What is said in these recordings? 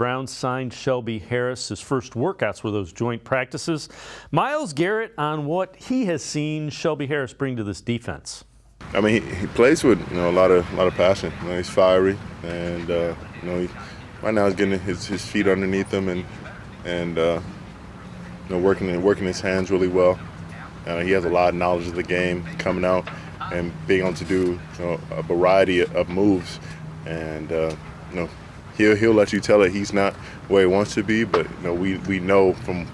Browns signed Shelby Harris. His first workouts were those joint practices. Myles Garrett on what he has seen Shelby Harris bring to this defense. I mean, he plays with a lot of passion. He's fiery, and right now he's getting his feet underneath him and working his hands really well. He has a lot of knowledge of the game coming out and being able to do a variety of moves, and he'll let you tell that he's not where he wants to be, but we know from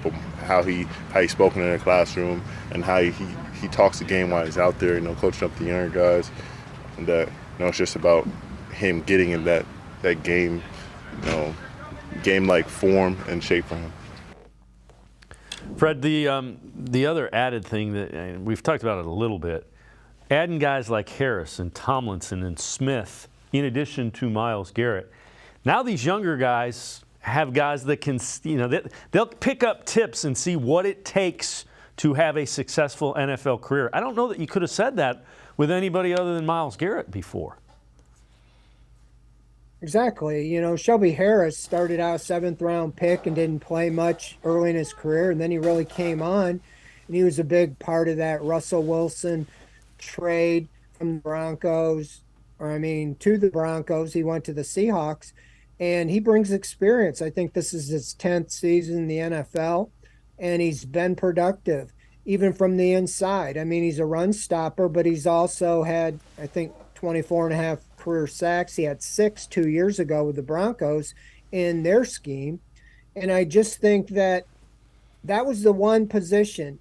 how he's spoken in the classroom and how he talks the game while he's out there, coaching up the younger guys, and that it's just about him getting in that game, game-like form and shape for him. Fred, the other added thing that, and we've talked about it a little bit, adding guys like Harris and Tomlinson and Smith, in addition to Myles Garrett. Now these younger guys have guys that can, they'll pick up tips and see what it takes to have a successful NFL career. I don't know that you could have said that with anybody other than Myles Garrett before. Exactly. Shelby Harris started out 7th-round pick and didn't play much early in his career, and then he really came on, and he was a big part of that Russell Wilson trade from the Broncos, to the Broncos. He went to the Seahawks, and he brings experience. I think this is his 10th season in the NFL, and he's been productive, even from the inside. He's a run stopper, but he's also had, 24 and a half career sacks. He had 6 2 years ago with the Broncos in their scheme. And I just think that was the one position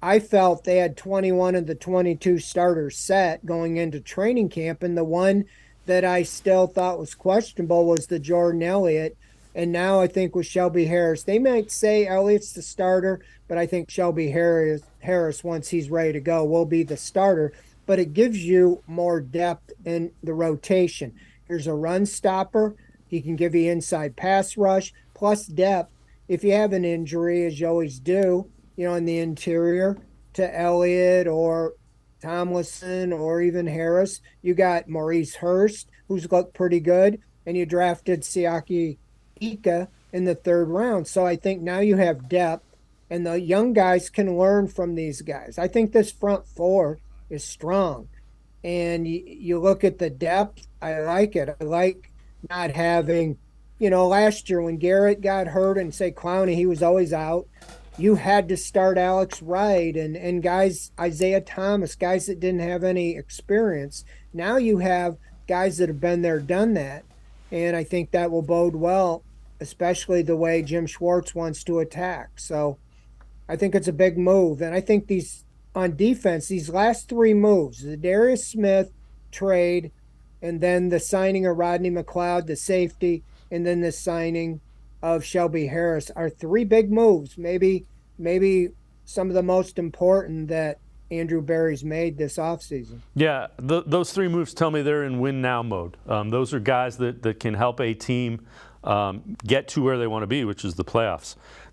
I felt they had 21 of the 22 starters set going into training camp. And the one that I still thought was questionable was the Jordan Elliott. And now I think with Shelby Harris, they might say Elliott's the starter, but I think Shelby Harris, once he's ready to go, will be the starter. But it gives you more depth in the rotation. Here's a run stopper. He can give you inside pass rush, plus depth. If you have an injury, as you always do, in the interior to Elliott or Tomlinson or even Harris, you got Maurice Hurst, who's looked pretty good, and you drafted Siaki Ika in the 3rd round. So I think now you have depth, and the young guys can learn from these guys. I think this front four is strong, and you look at the depth. I like it. I like not having, last year when Garrett got hurt and say Clowney, he was always out. You had to start Alex Wright and guys, Isaiah Thomas, guys that didn't have any experience. Now you have guys that have been there, done that, and I think that will bode well, especially the way Jim Schwartz wants to attack. So I think it's a big move, and I think on defense, these last 3 moves, the Darius Smith trade, and then the signing of Rodney McLeod, the safety, and then the signing of Shelby Harris are 3 big moves, maybe some of the most important that Andrew Berry's made this offseason. Yeah, those 3 moves tell me they're in win-now mode. Those are guys that can help a team get to where they want to be, which is the playoffs.